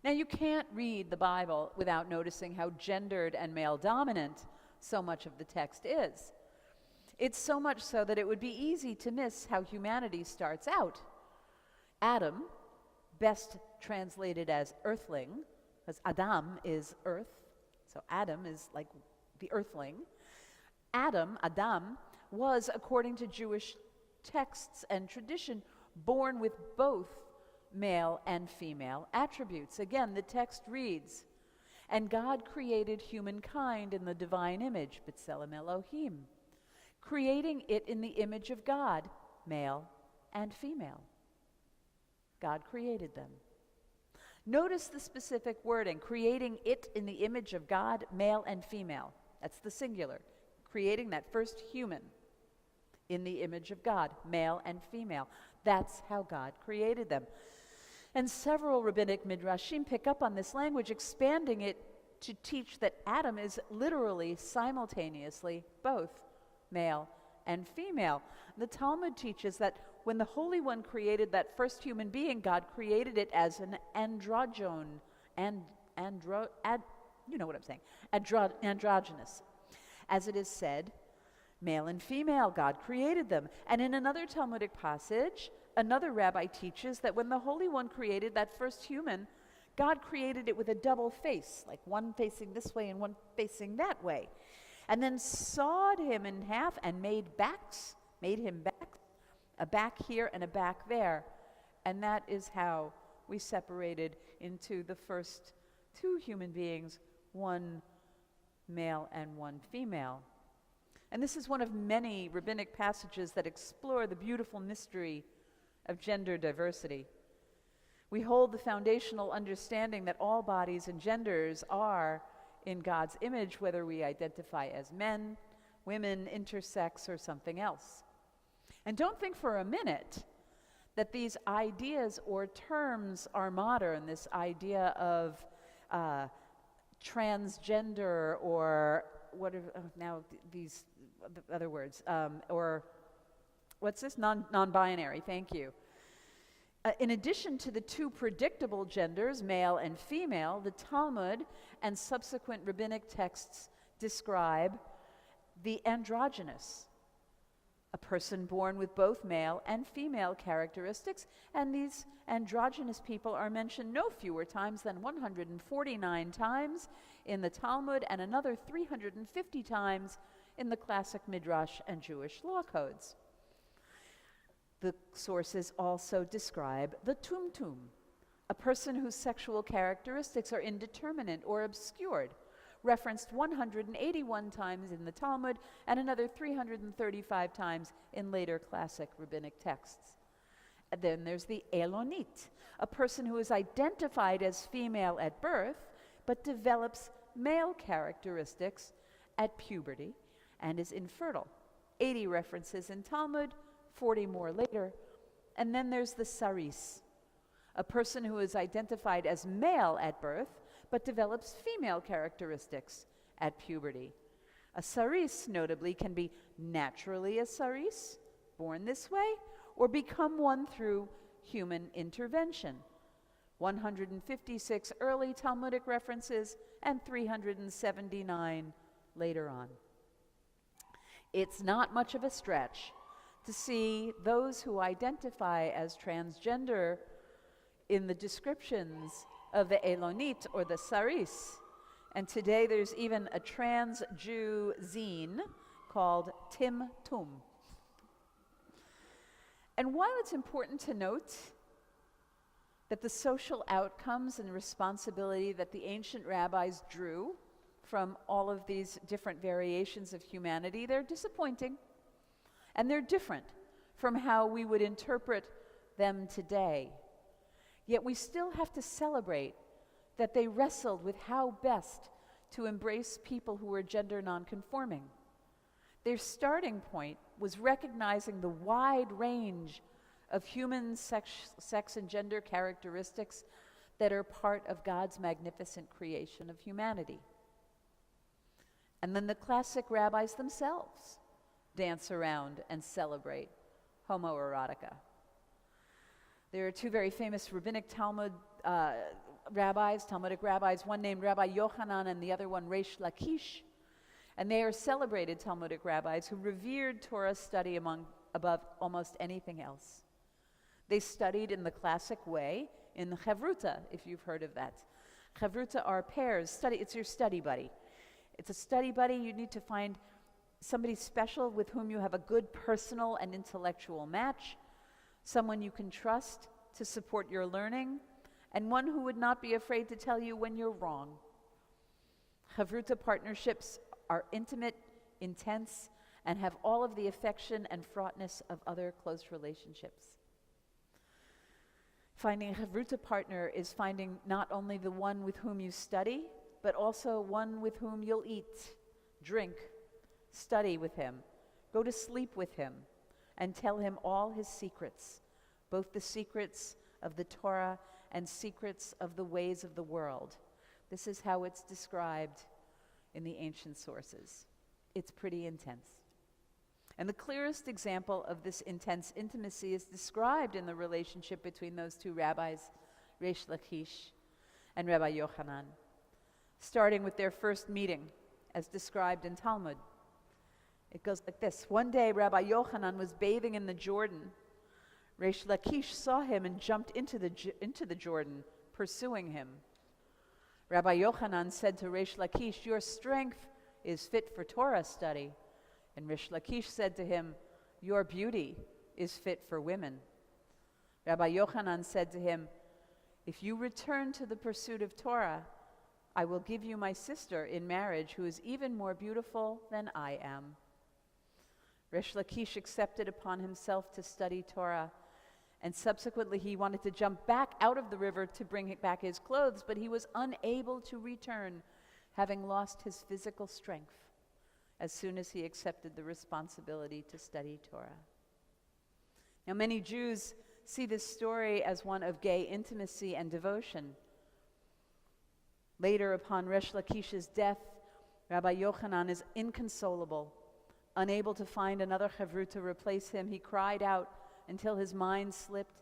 Now, you can't read the Bible without noticing how gendered and male-dominant so much of the text is. It's so much so that it would be easy to miss how humanity starts out. Adam, best translated as earthling, because Adam is earth, so Adam is like the earthling. Adam was, according to Jewish texts and tradition, born with both male and female attributes. Again, the text reads, "And God created humankind in the divine image, B'Tselem Elohim, creating it in the image of God, male and female." God created them. Notice the specific wording, creating it in the image of God, male and female. That's the singular. Creating that first human in the image of God, male and female. That's how God created them. And several rabbinic midrashim pick up on this language, expanding it to teach that Adam is literally simultaneously both male and female. The Talmud teaches that when the Holy One created that first human being, God created it as an androgyne, androgynous. As it is said, male and female, God created them. And in another Talmudic passage, another rabbi teaches that when the Holy One created that first human, God created it with a double face, like one facing this way and one facing that way, and then sawed him in half and made him backs, a back here and a back there. And that is how we separated into the first two human beings, one male and one female. And this is one of many rabbinic passages that explore the beautiful mystery of gender diversity. We hold the foundational understanding that all bodies and genders are in God's image, whether we identify as men, women, intersex, or something else. And don't think for a minute that these ideas or terms are modern, this idea of transgender, or what are now these other words, or what's this? Non-binary, thank you. In addition to the two predictable genders, male and female, the Talmud and subsequent rabbinic texts describe the androgynous, a person born with both male and female characteristics, and these androgynous people are mentioned no fewer times than 149 times in the Talmud and another 350 times in the classic Midrash and Jewish law codes. The sources also describe the tumtum, a person whose sexual characteristics are indeterminate or obscured, referenced 181 times in the Talmud and another 335 times in later classic rabbinic texts. And then there's the Elonit, a person who is identified as female at birth but develops male characteristics at puberty and is infertile. 80 references in Talmud, 40 more later. And then there's the Saris, a person who is identified as male at birth but develops female characteristics at puberty. A Saris, notably, can be naturally a Saris, born this way, or become one through human intervention. 156 early Talmudic references and 379 later on. It's not much of a stretch to see those who identify as transgender in the descriptions of the Elonit or the Saris. And today there's even a trans Jew zine called Tim Tum. And while it's important to note that the social outcomes and responsibility that the ancient rabbis drew from all of these different variations of humanity, they're disappointing. And they're different from how we would interpret them today. Yet we still have to celebrate that they wrestled with how best to embrace people who were gender nonconforming. Their starting point was recognizing the wide range of human sex and gender characteristics that are part of God's magnificent creation of humanity. And then the classic rabbis themselves dance around and celebrate homoerotica. There are two very famous rabbinic Talmudic rabbis, one named Rabbi Yochanan and the other one Reish Lakish. And they are celebrated Talmudic rabbis who revered Torah study above almost anything else. They studied in the classic way in the Chavruta, if you've heard of that. Chavruta are pairs. It's your study buddy. It's a study buddy. You need to find somebody special with whom you have a good personal and intellectual match, someone you can trust to support your learning, and one who would not be afraid to tell you when you're wrong. Chavruta partnerships are intimate, intense, and have all of the affection and fraughtness of other close relationships. Finding a Chavruta partner is finding not only the one with whom you study, but also one with whom you'll eat, drink, study with him, go to sleep with him, and tell him all his secrets, both the secrets of the Torah and secrets of the ways of the world. This is how it's described in the ancient sources. It's pretty intense. And the clearest example of this intense intimacy is described in the relationship between those two rabbis, Reish Lakish and Rabbi Yochanan, starting with their first meeting, as described in Talmud. It goes like this. One day, Rabbi Yochanan was bathing in the Jordan. Reish Lakish saw him and jumped into the Jordan, pursuing him. Rabbi Yochanan said to Reish Lakish, "Your strength is fit for Torah study." And Reish Lakish said to him, "Your beauty is fit for women." Rabbi Yochanan said to him, "If you return to the pursuit of Torah, I will give you my sister in marriage who is even more beautiful than I am." Reish Lakish accepted upon himself to study Torah, and subsequently he wanted to jump back out of the river to bring back his clothes, but he was unable to return, having lost his physical strength as soon as he accepted the responsibility to study Torah. Now, many Jews see this story as one of gay intimacy and devotion. Later, upon Reish Lakish's death, Rabbi Yochanan is inconsolable. Unable to find another Chavruta to replace him, he cried out until his mind slipped,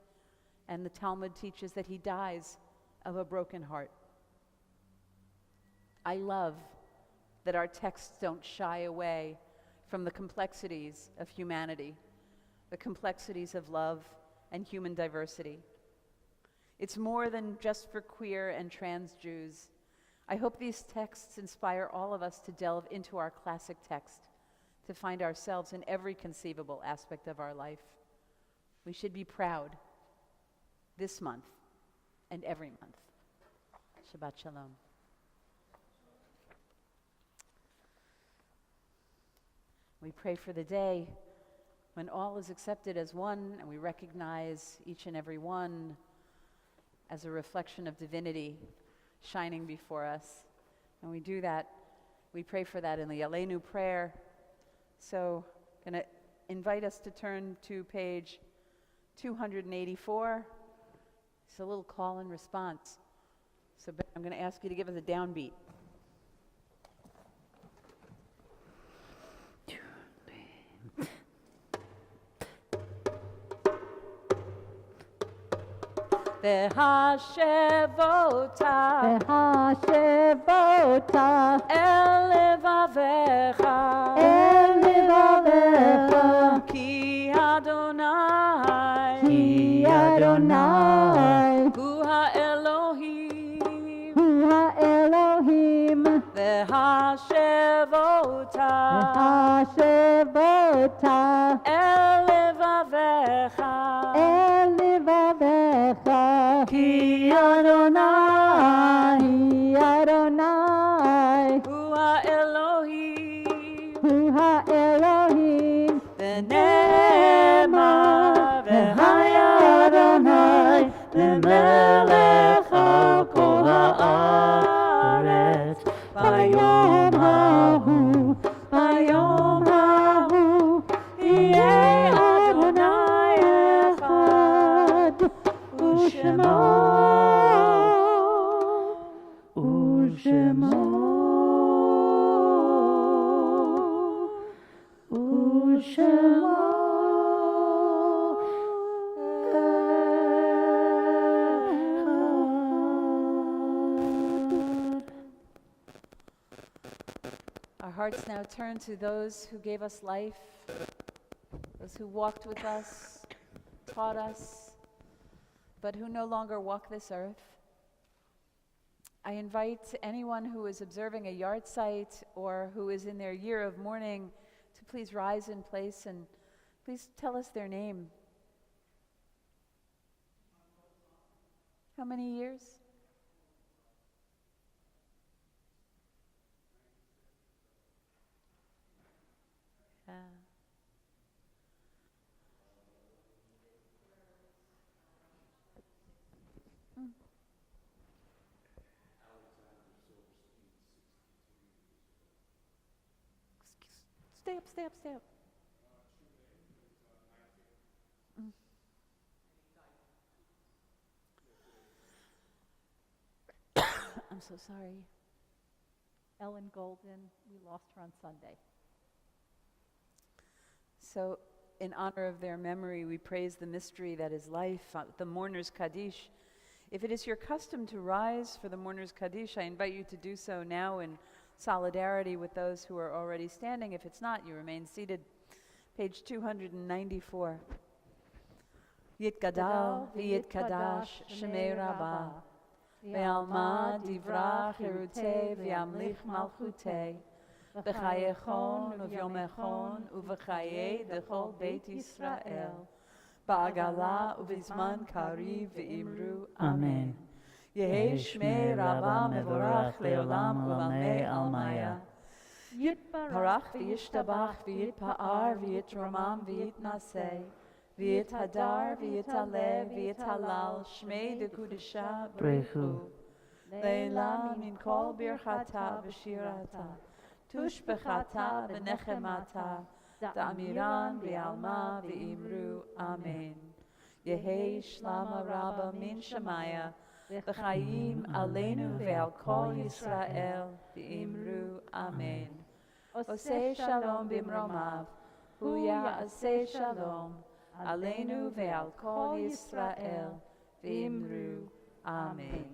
and the Talmud teaches that he dies of a broken heart. I love that our texts don't shy away from the complexities of humanity, the complexities of love and human diversity. It's more than just for queer and trans Jews. I hope these texts inspire all of us to delve into our classic text, to find ourselves in every conceivable aspect of our life. We should be proud this month and every month. Shabbat Shalom. We pray for the day when all is accepted as one and we recognize each and every one as a reflection of divinity shining before us. And we do that, we pray for that in the Aleinu prayer. So I'm going to invite us to turn to page 284. It's a little call and response. So I'm going to ask you to give us a downbeat. V'hashevota el levavecha ki Adonai hu ha'Elohim v'hashevota el levavecha ki Adonai hu ha'Elohim v'ne'emar v'haya Adonai v'melech al kol ha'aretz bayom hahu yeh Adonai echad u'shemo Our hearts now turn to those who gave us life, those who walked with us, taught us, but who no longer walk this earth. I invite anyone who is observing a yard site or who is in their year of mourning to please rise in place and please tell us their name. How many years? Stay up. I'm so sorry. Ellen Golden, we lost her on Sunday. So, in honor of their memory, we praise the mystery that is life, the mourner's Kaddish. If it is your custom to rise for the mourner's Kaddish, I invite you to do so now in solidarity with those who are already standing. If it's not, you remain seated. Page 294. Yitgadal v'yitkadash shemei Rabbah ve'alma divrach hirutei v'yamlich malchutei b'chayechon u'vyomechon u'v'chayei dechol Beit Yisrael ba'agala u'vizman kariv v'imru Amen. Yehei Shmei Rabbah mevorach leolam u'lamei almaya. Yitparach v'yishtabach v'yitpa'ar v'yitromam v'yitnasei v'yithadar v'yitalev v'yithalal Shmei dekudisha b'richu leila min kol birchata v'shirata tushbechata v'nechemata da'amiran v'alma v'imru Amen. Yehei Shlama Rabbah min Shemaya v'chayim aleinu ve'al kol Yisrael v'imru Amen. Osei shalom bimromav, hu ya'aseh shalom, aleinu ve'al kol Yisrael v'imru Amen.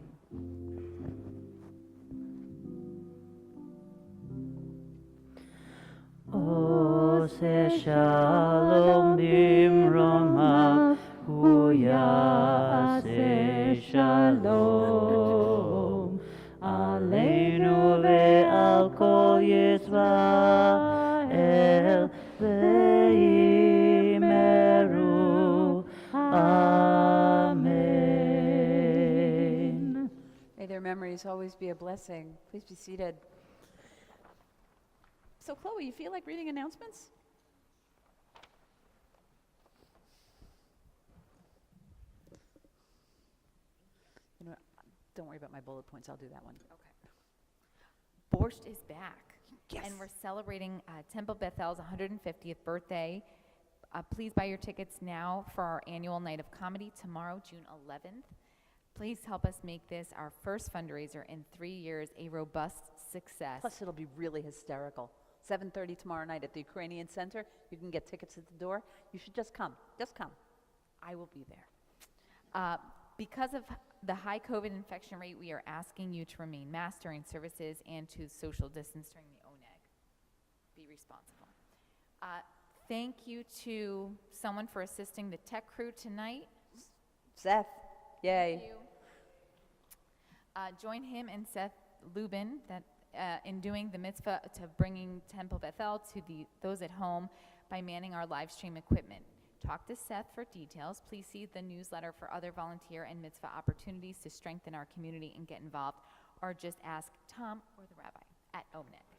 Oseh shalom bimromav, hu ya'aseh shalom, aleinu kol Yisrael v'yimeru. Amen. May their memories always be a blessing. Please be seated. So, Chloe, you feel like reading announcements? You know what? Don't worry about my bullet points. I'll do that one. Okay. Borscht is back. Yes. And we're celebrating Temple Beth-El's 150th birthday. Please buy your tickets now for our annual night of comedy tomorrow, June 11th. Please help us make this our first fundraiser in 3 years a robust success. Plus, it'll be really hysterical. 7:30 tomorrow night at the Ukrainian Center. You can get tickets at the door. You should just come. Just come. I will be there. Because of the high COVID infection rate, we are asking you to remain masked during services and to social distance during the ONEG. Be responsible. Thank you to someone for assisting the tech crew tonight. Seth, yay. Thank you. Join him and Seth Lubin in doing the mitzvah to bringing Temple Beth-El to those at home by manning our live stream equipment. Talk to Seth for details. Please see the newsletter for other volunteer and mitzvah opportunities to strengthen our community and get involved, or just ask Tom or the rabbi at ONEG.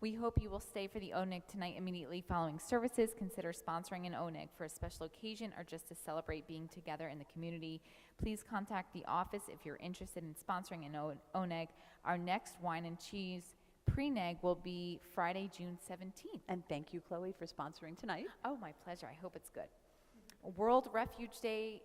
We hope you will stay for the ONEG tonight immediately following services. Consider sponsoring an ONEG for a special occasion or just to celebrate being together in the community. Please contact the office if you're interested in sponsoring an ONEG. Our next wine and cheese pre-neg will be Friday, June 17th. And thank you, Chloe, for sponsoring tonight. Oh, my pleasure. I hope it's good. World Refugee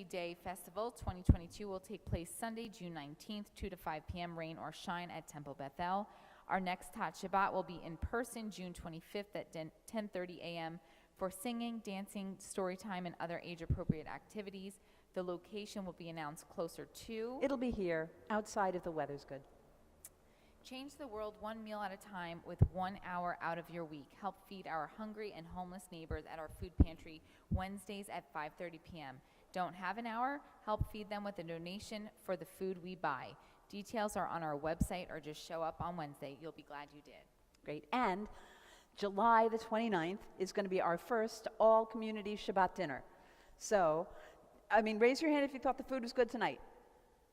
Day Festival 2022 will take place Sunday, June 19th, 2 to 5 p.m., rain or shine at Temple Beth-El. Our next Hot Shabbat will be in person June 25th at 10:30 a.m. for singing, dancing, story time, and other age-appropriate activities. The location will be announced closer to. It'll be here, outside if the weather's good. Change the world one meal at a time with 1 hour out of your week. Help feed our hungry and homeless neighbors at our food pantry Wednesdays at 5:30 p.m. Don't have an hour? Help feed them with a donation for the food we buy. Details are on our website, or just show up on Wednesday. You'll be glad you did. Great. And July the 29th is going to be our first all-community Shabbat dinner. So, raise your hand if you thought the food was good tonight.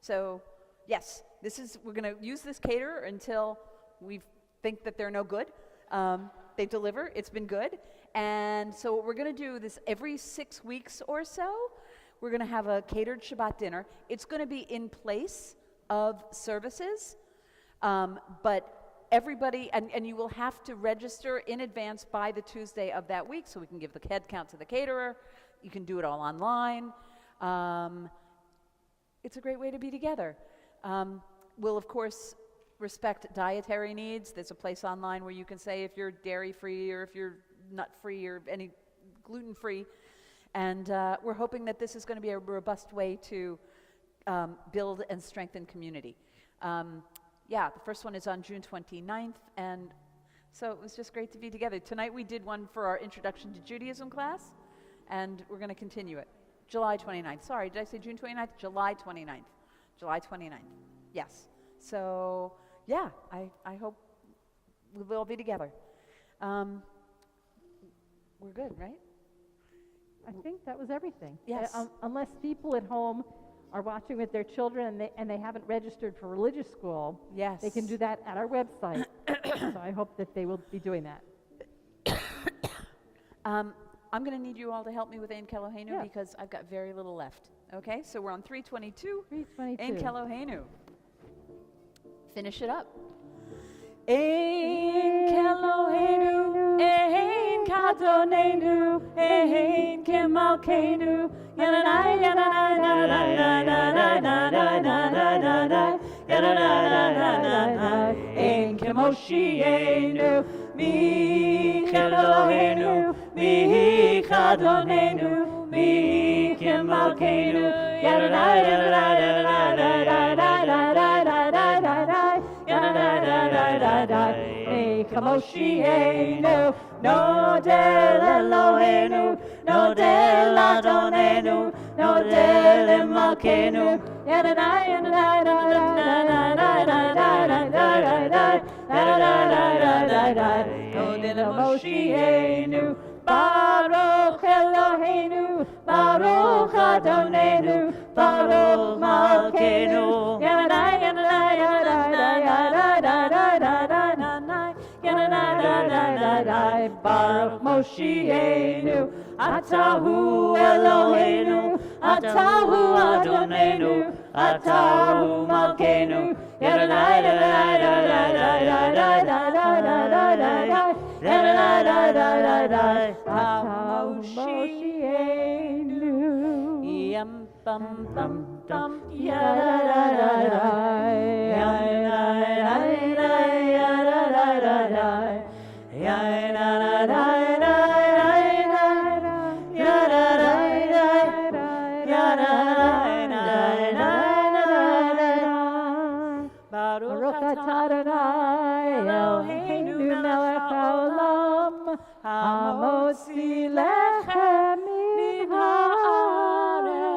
So, yes, we're going to use this caterer until we think that they're no good. They deliver. It's been good. And so what we're going to do this every 6 weeks or so, we're going to have a catered Shabbat dinner. It's going to be in place of services, but everybody, and you will have to register in advance by the Tuesday of that week so we can give the head count to the caterer. You can do it all online. It's a great way to be together. We'll, of course, respect dietary needs. There's a place online where you can say if you're dairy-free or if you're nut-free or any gluten-free. And we're hoping that this is going to be a robust way to build and strengthen community. The first one is on June 29th, and so it was just great to be together. Tonight we did one for our Introduction to Judaism class, and we're going to continue it. July 29th. Sorry, did I say June 29th? July 29th. July 29th. Yes. So, yeah, I hope we'll all be together. We're good, right? I think that was everything. Yes. Unless people at home are watching with their children and they haven't registered for religious school, Yes. they can do that at our website. So I hope that they will be doing that. I'm going to need you all to help me with Ein Keloheinu Yeah. because I've got very little left. Okay, so we're on 322. 322. Ein Keloheinu. Finish it up. Ein Keloheinu, Ein Kadonenu, Ein Kemalkeinu, Yananai, Yananai, Yananai, Ein Kemoshienu, Mi Keloheinu, Mi Kadonenu, Mi Kemalkeinu, Yananai, Yananai, Yananai, Kamoshienu, no del Eloheinu, no del Adonenu, no del Malkeinu, Yananai, Yananai, Moshienu, Baruch Eloheinu, Baruch Adonenu, Baruch Malkeinu, Yadai, Yadai, Yadai, Baruch Moshienu, Atahu Eloheinu, Atahu Adonenu, Atahu Malkeinu, Yadai, Yam bum bum bum ya da da da da ya da da da ya da da da da ya da da da da ya da da da ya da da da Baruch atah Adonai Eloheinu melech haolam hamotzi lechem min haaretz.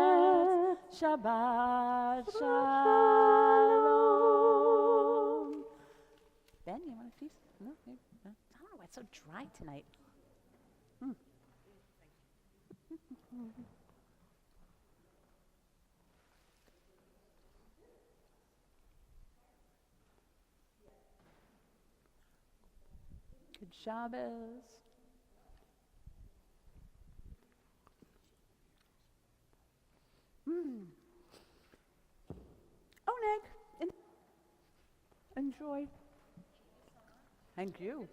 Shabbat shalom. Ben, you want a piece? No, maybe. No. Oh, it's so dry tonight. Good Shabbos. Oneg, enjoy. Thank you.